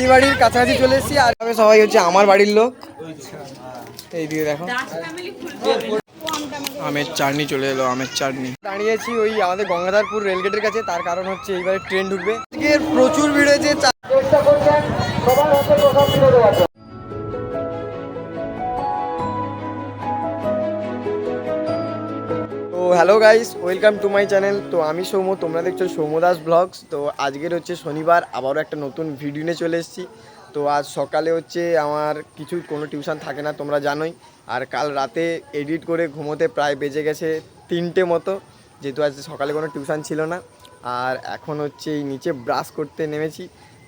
বিয়ে বাড়ির কাছাকাছি চলে এসেছি আর সবাই হচ্ছে আমার বাড়ির লোক। এইদিকে দেখো আমের চাটনি চলে এলো, আমের চাটনি। দাঁড়িয়েছি ওই আমাদের গঙ্গাধরপুর রেলগেটের কাছে, তার কারণ হচ্ছে এইবারে ট্রেন ঢুকবে। আজকে প্রচুর ভিড় হয়েছে। তো hello guys, welcome to my channel. তো আমি সৌম্য, তোমরা দেখছো সৌম্য দাস ব্লগস। তো আজকের হচ্ছে শনিবার, আবারও একটা নতুন ভিডিও নিয়ে চলে এসেছি। তো আজ সকালে হচ্ছে আমার কোনো টিউশন থাকে না, তোমরা জানোই। আর কাল রাতে এডিট করে ঘুমোতে প্রায় বেজে গেছে 3টে মতো, যেহেতু আজ সকালে কোনো টিউশন ছিল না। আর এখন হচ্ছে এই নিচে ব্রাশ করতে নেমেছি,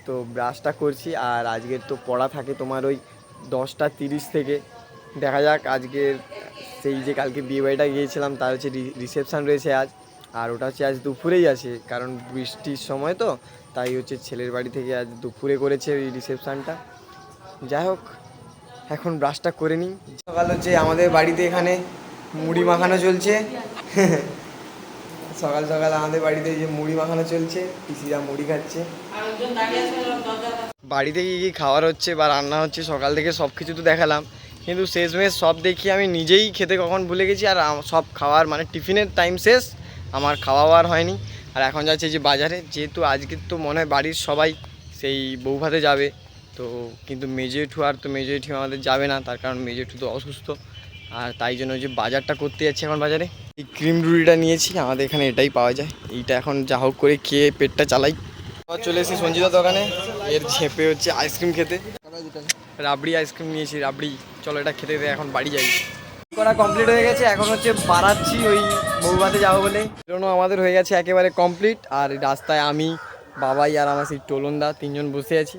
তো ব্রাশটা করছি। আর আজকের তো পড়া থাকে তোমার ওই 10টা 30 থেকে। দেখা যাক আজকের সেই যে কালকে বিয়েবাড়িটা গিয়েছিলাম তার হচ্ছে রিসেপশান রয়েছে আজ। আর ওটা হচ্ছে আজ দুপুরেই আছে, কারণ বৃষ্টির সময় তো, তাই হচ্ছে ছেলের বাড়ি থেকে আজ দুপুরে করেছে ওই রিসেপশানটা। যাই হোক, এখন ব্রাশটা করে নিই। সকাল হচ্ছে আমাদের বাড়িতে এখানে মুড়ি মাখানো চলছে। সকাল সকাল আমাদের বাড়িতে এই যে মুড়ি মাখানো চলছে, পিসিরা মুড়ি খাচ্ছে। বাড়িতে কি খাওয়ার হচ্ছে বা রান্না হচ্ছে সকাল থেকে সব কিছু তো দেখালাম, কিন্তু শেষমেশ সব দেখি আমি নিজেই খেতে কখন ভুলে গেছি। আর সব খাওয়ার মানে টিফিনের টাইম শেষ, আমার খাওয়া আর হয়নি। আর এখন যাচ্ছে যে বাজারে, যেহেতু আজকে তো মনে হয় বাড়ির সবাই সেই বউ ভাতে যাবে। তো কিন্তু মেজেঠু আমাদের যাবে না, তার কারণ মেজেঠু তো অসুস্থ। আর তাই জন্য যে বাজারটা করতে যাচ্ছি এখন বাজারে। এই ক্রিম রুটিটা নিয়েছি, আমাদের এখানে এটাই পাওয়া যায়। এইটা এখন যা হোক করে খেয়ে পেটটা চালাই। চলে এসেছি সঞ্জিতার দোকানে, এর ঝেপে হচ্ছে আইসক্রিম খেতে। রাবড়ি আইসক্রিম নিয়েছি, রাবড়ি। চলো এটা খেতে খেতে এখন বাড়ি যাই। করা কমপ্লিট হয়ে গেছে, এখন হচ্ছে বাড়াচ্ছি ওই বউভাতে যাবো বলে। বেরোনো আমাদের হয়ে গেছে একেবারে কমপ্লিট। আর রাস্তায় আমি, বাবাই আর আমার সেই টোলনদা 3জন বসে আছি।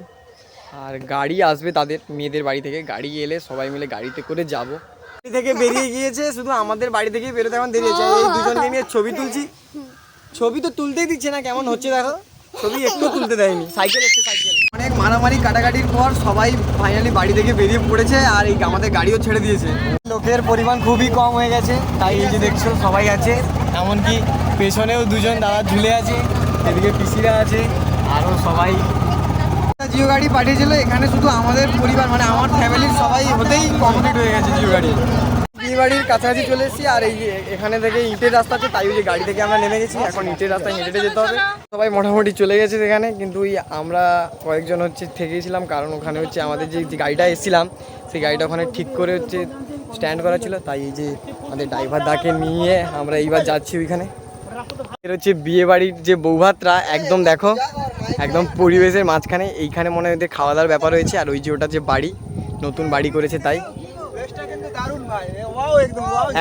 আর গাড়ি আসবে তাদের মেয়েদের বাড়ি থেকে, গাড়ি এলে সবাই মিলে গাড়িতে করে যাবো। বাড়ি থেকে বেরিয়ে গিয়েছে, শুধু আমাদের বাড়ি থেকেই বেরোতে এখন দেরি হয়েছে। এই দুজনকে নিয়ে ছবি তুলছি, ছবি তো তুলতেই দিচ্ছে না, কেমন হচ্ছে দেখো, ছবি একটু তুলতে দেয়নি। সাইকেল এসছে, সাইকেল। অনেক মারামারি কাটাকাটির পর সবাই ফাইনালি বাড়ি থেকে বেরিয়ে পড়েছে। আর এই আমাদের গাড়িও ছেড়ে দিয়েছে। লোকের পরিমাণ খুবই কম হয়ে গেছে, তাই এই যে দেখছো সবাই আছে। এমনকি পেছনেও দুজন দাদা ঝুলে আছে, এদিকে পিসিরা আছে, আরও সবাই। জিও গাড়ি পাঠিয়েছিল, এখানে শুধু আমাদের পরিবার মানে আমার ফ্যামিলির সবাই হতেই কমপ্লিট হয়ে গেছে জিও গাড়ি। বিয়ে বাড়ির কাছাকাছি চলে এসেছি। আর এই এখানে থেকে ইটের রাস্তা আছে, তাই ওই যে গাড়ি থেকে আমরা নেমে গেছি। এখন ইটের রাস্তায় হেঁটে যেতে হবে। সবাই মোটামুটি চলে গেছে সেখানে, কিন্তু ওই আমরা কয়েকজন হচ্ছে থেকেছিলাম, কারণ ওখানে হচ্ছে আমাদের যে গাড়িটা এসেছিলাম সেই গাড়িটা ওখানে ঠিক করে হচ্ছে স্ট্যান্ড করা ছিল। তাই এই যে আমাদের ড্রাইভার দাকে নিয়ে আমরা এইবার যাচ্ছি ওইখানে। এর হচ্ছে বিয়ে বাড়ির যে বৌভাতরা একদম দেখো, একদম পরিবেশের মাঝখানে। এইখানে মনে হয় ওদের খাওয়া দাওয়ার ব্যাপার রয়েছে। আর ওই যে ওটা যে বাড়ি, নতুন বাড়ি করেছে, তাই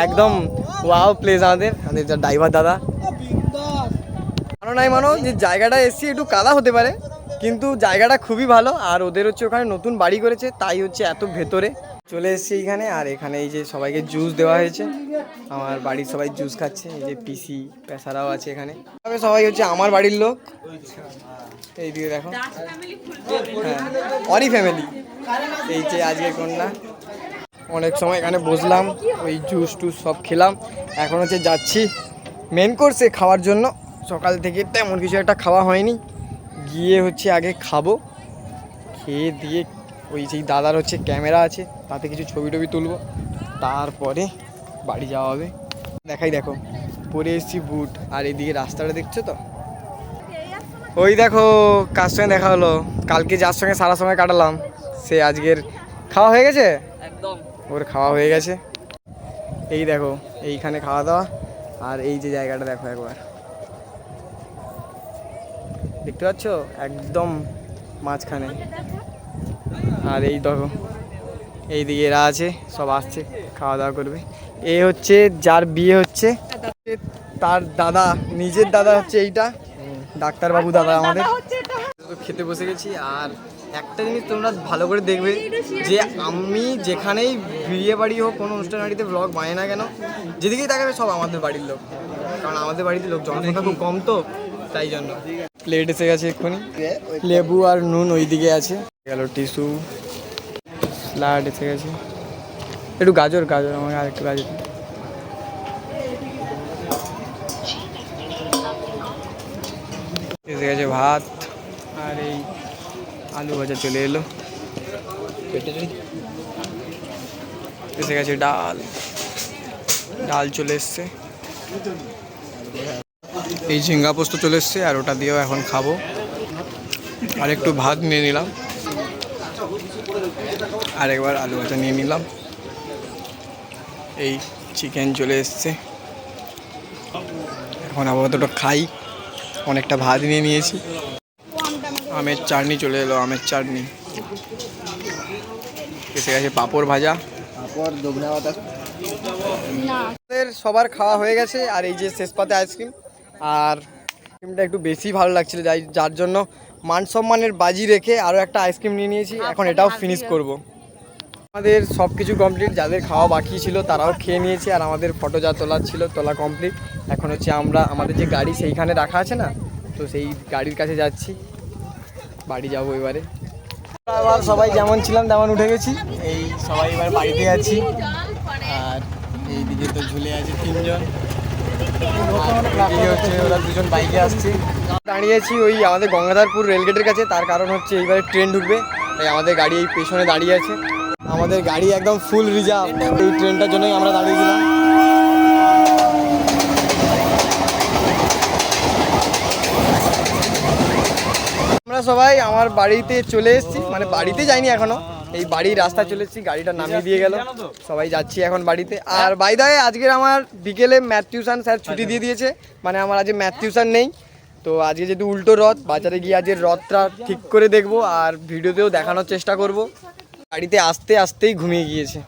একদম ওয়াও প্লেস। আমাদের যা ড্রাইভার দাদা, মানো নাই মানো যে জায়গাটা এসছি একটু কাদা হতে পারে, কিন্তু জায়গাটা খুবই ভালো। আর ওদের হচ্ছে ওখানে নতুন বাড়ি করেছে, তাই হচ্ছে এত ভেতরে চলে এসেছি এইখানে। আর এখানে এই যে সবাইকে জুস দেওয়া হয়েছে, আমার বাড়ির সবাই জুস খাচ্ছে। এই যে পিসি পেশারাও আছে এখানে, সবাই হচ্ছে আমার বাড়ির লোক। এইদিকে দেখো, হ্যাঁ অরি ফ্যামিলি। এই যে আজকের কন্যা। অনেক সময় এখানে বসলাম, ওই জুস টুস সব খেলাম। এখন হচ্ছে যাচ্ছি মেন কোর্সে খাওয়ার জন্য। সকাল থেকে তেমন কিছু একটা খাওয়া হয়নি, গিয়ে হচ্ছে আগে খাবো। খেয়ে দিয়ে ওই যেই দাদার হচ্ছে ক্যামেরা আছে, তাতে কিছু ছবি টবি তুলবো, তারপরে বাড়ি যাওয়া হবে। দেখাই দেখো, পরে এসেছি বুট। আর এইদিকে রাস্তাটা দেখছো তো, ওই দেখো কার সঙ্গে দেখা হলো। কালকে যার সঙ্গে সারা সময় কাটালাম, সে আজকের খাওয়া হয়ে গেছে, একদম ওর খাওয়া হয়ে গেছে। এই দেখো এইখানে খাওয়া দাওয়া। আর এই যে জায়গাটা দেখো একবার, দেখতে পাচ্ছ একদম মাঝখানে। আর এই দেখো এইদিকে এরা আছে, সব আসছে খাওয়া দাওয়া করবে। এ হচ্ছে যার বিয়ে হচ্ছে, তার দাদা, নিজের দাদা হচ্ছে এইটা, ডাক্তারবাবু দাদা আমাদের। খেতে বসে গেছি। আর একটা জিনিস তোমরা ভালো করে দেখবে, যে আমি যেখানেই বিয়ে বাড়ি হোক, কোনো অনুষ্ঠান বাড়িতে ব্লগ বানাই না কেন, যেদিকেই তাকাবে সব আমাদের বাড়ির লোক, কারণ আমাদের বাড়িতে লোক জনসংখ্যা খুব কম তো, তাই জন্য। প্লেট এসে গেছে এক্ষুনি, লেবু আর নুন ওই দিকে আছে, গেল টিস্যু, স্যালাড এসে গেছে, একটু গাজর আমাকে আর একটু গাজর। এসে গেছে ভাত, আর এই আলু ভাজা চলে এলো, এসে গেছে ডাল, ডাল চলে এসছে, এই ঝিঙ্গা পোস্ত চলে এসছে, আর ওটা দিয়েও এখন খাবো। আর একটু ভাত নিয়ে নিলাম, আর একবার আলু ভাজা নিয়ে নিলাম, এই চিকেন চলে এসছে। এখন আপাতত খাই, অনেকটা ভাত নিয়ে নিয়েছি। আমের চাটনি চলে এলো, আমের চাটনি এসে গেছে, পাঁপড় ভাজা, পাঁপড় দোগনা ভাতা। আমাদের সবার খাওয়া হয়ে গেছে, আর এই যে শেষ পাতে আইসক্রিম, আর আইসক্রিমটা একটু বেশি ভালো লাগছিল, যার জন্য মান সম্মানের বাজি রেখে আরও একটা আইসক্রিম নিয়ে নিয়েছি। এখন এটাও ফিনিশ করব। আমাদের সব কিছু কমপ্লিট, যাদের খাওয়া বাকি ছিল তারাও খেয়ে নিয়েছে, আর আমাদের ফটো যা তোলার ছিল তোলা কমপ্লিট। এখন হচ্ছে আমরা আমাদের যে গাড়ি সেইখানে রাখা আছে না, তো সেই গাড়ির কাছে যাচ্ছি, বাড়ি যাবো এবারে। আবার সবাই যেমন ছিলাম তেমন উঠে গেছি, এই সবাই এবার বাড়িতে যাচ্ছি। আর এইদিকে তো ঝুলে আছে তিনজন, হচ্ছে ওরা দুজন বাইকে আসছে। দাঁড়িয়েছি ওই আমাদের গঙ্গাধরপুর রেলগেটের কাছে, তার কারণ হচ্ছে এইবারে ট্রেন ঢুকবে, তাই আমাদের গাড়ি এই পেছনে দাঁড়িয়ে আছে। আমাদের গাড়ি একদম ফুল রিজার্ভ, এই ট্রেনটার জন্যই আমরা দাঁড়িয়েছিলাম। আমরা সবাই আমার বাড়িতে চলে এসেছি, মানে বাড়িতে যাইনি এখনো, এই বাড়ির রাস্তা চলে এসেছি, গাড়িটা নামিয়ে দিয়ে গেল, সবাই যাচ্ছি এখন বাড়িতে। আর বাই দ্য ওয়ে আজকের আমার বিকেলে ম্যাথ টিউশন স্যার ছুটি দিয়ে দিয়েছে, মানে আমার আজকে ম্যাথ টিউশন নেই। তো আজকে যেহেতু উল্টো রথ, বাজারে গিয়ে আজকের রথটা ঠিক করে দেখবো, আর ভিডিওতেও দেখানোর চেষ্টা করব। গাড়িতে আসতে আসতেই ঘুমিয়ে গিয়েছে।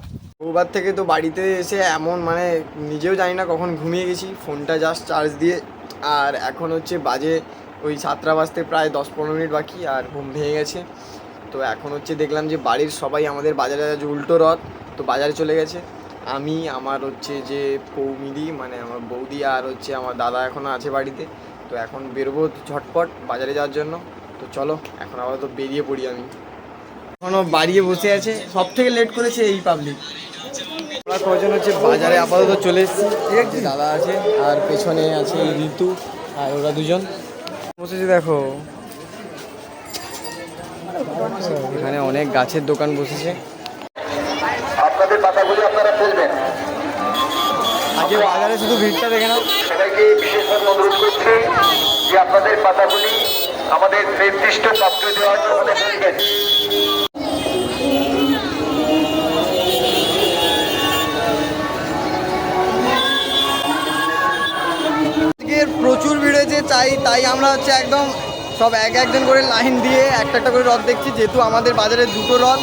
ওবার থেকে তো বাড়িতে এসে এমন মানে নিজেও জানি না কখন ঘুমিয়ে গেছি, ফোনটা জাস্ট চার্জ দিয়ে। আর এখন হচ্ছে বাজে ওই 7টা বাজতে প্রায় 10-15 মিনিট বাকি, আর ঘুম ভেঙে গেছে। তো এখন হচ্ছে দেখলাম যে বাড়ির সবাই আমাদের বাজারে যে উল্টো রথ, তো বাজারে চলে গেছে। আমি আমার হচ্ছে যে বৌমিদি, মানে আমার বৌদি, আর হচ্ছে আমার দাদা এখনও আছে বাড়িতে। তো এখন বেরোবো ঝটপট বাজারে যাওয়ার জন্য। তো চলো এখন আপাতত বেরিয়ে পড়ি। আমি এখনও বাড়িয়ে বসে আছে, সব থেকে লেট করেছে এই পাবলিক। আমরা কজন হচ্ছে বাজারে আপাতত চলে এসেছি, ঠিক আছে, দাদা আছে আর পেছনে আছে এই ঋতু, আর ওরা দুজন বসেছে। দেখো এখানে অনেক গাছের দোকান বসেছে। আপনাদের পাতাগুলি আপনারা তুলবেন। আজকে বাজারে শুধু ভিড়টা দেখে নাও। সবাইকে বিশেষভাবে অনুরোধ করছি যে আপনাদের পাতাগুলি আমাদের নির্দিষ্ট পাত্রে দেওয়ার জন্য তুলবেন। প্রচুর ভিড় হয়েছে, তাই আমরা হচ্ছে একদম সব একজন করে লাইন দিয়ে একটা করে রথ দেখছি। যেহেতু আমাদের বাজারে দুটো রথ,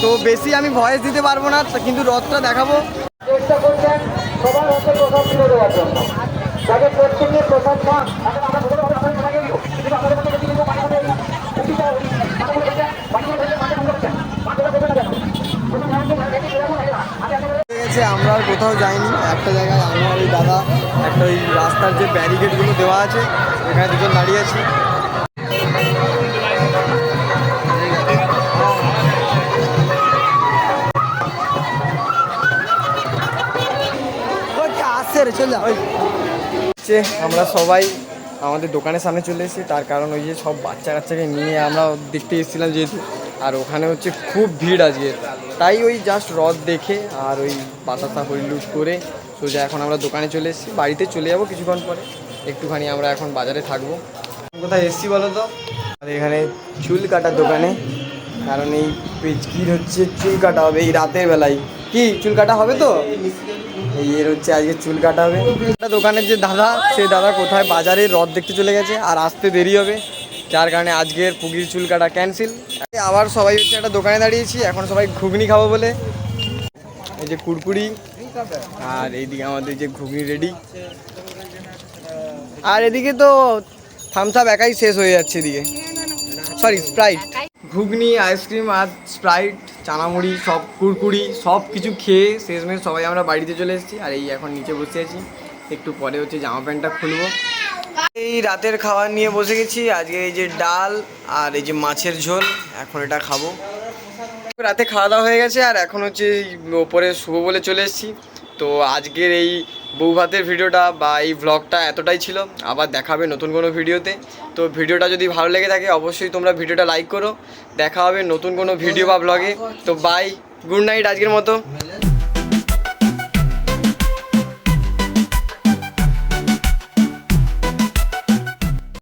তো বেশি আমি ভয়েস দিতে পারবো না, কিন্তু রথটা দেখাবো। চেষ্টা করছেন সবার হাতে প্রসাদ তুলে দেওয়ার জন্য, যাতে প্রত্যেকের প্রসাদ পান। আমরা আর কোথাও যাইনি, একটা জায়গায় আমি আর এই দাদা একটা ওই রাস্তার যে ব্যারিকেডগুলো দেওয়া আছে এখানে দুজন দাঁড়িয়ে আছি। আমরা সবাই আমাদের দোকানের সামনে চলে এসেছি, তার কারণ ওই যে সব বাচ্চা কাচ্চাকে নিয়ে আমরা দেখতে এসেছিলাম যেহেতু, আর ওখানে হচ্ছে খুব ভিড় আজকে, তাই ওই জাস্ট রথ দেখে আর ওই বাতাসা হইলুট করে সোজা এখন আমরা দোকানে চলে এসেছি। বাড়িতে চলে যাবো কিছুক্ষণ পরে, একটুখানি আমরা এখন বাজারে থাকবো। কোথায় এসেছি বলো তো? আমাদের এখানে চুল কাটার দোকানে, কারণ এই পেচকির হচ্ছে চুল কাটা হবে এই রাতের বেলায়। কি চুল কাটা হবে তো? এই এর হচ্ছে আজকে চুল কাটা হবে। একটা দোকানের যে দাদা, সেই দাদা কোথায় বাজারে রথ দেখতে চলে গেছে, আর আসতে দেরি হবে, যার কারণে আজকের পুগির চুল কাটা ক্যান্সেল। আবার সবাই হচ্ছে একটা দোকানে দাঁড়িয়েছি, এখন সবাই ঘুগনি খাবো বলে। এই যে কুড়কুড়ি, আর এইদিকে আমাদের যে ঘুগনি রেডি, আর এদিকে তো থামস আপ একাই শেষ হয়ে যাচ্ছে এদিকে, সরি স্প্রাইট। ঘুগনি, আইসক্রিম আর স্প্রাইট, চানামুড়ি, সব কুড়কুড়ি সব কিছু খেয়ে শেষমেশ সবাই আমরা বাড়িতে চলে এসেছি। আর এই এখন নিচে বসে আছি, একটু পরে হচ্ছে জামা প্যান্টটা খুলবো। এই রাতের খাবার নিয়ে বসে গেছি, আজকে এই যে ডাল আর এই যে মাছের ঝোল, এখন এটা খাবো। রাতে খাওয়া দাওয়া হয়ে গেছে, আর এখন হচ্ছে ওপরে শুবো বলে চলে এসেছি। তো আজকের এই বউ ভাতের ভিডিওটা বা এই ভ্লগটা এতটাই ছিল। আবার দেখাবে নতুন কোনো ভিডিওতে। তো ভিডিওটা যদি ভালো লেগে থাকে অবশ্যই তোমরা ভিডিওটা লাইক করো। দেখা হবে নতুন কোনো ভিডিও বা ব্লগে। তো বাই, গুড নাইট আজকের মতো।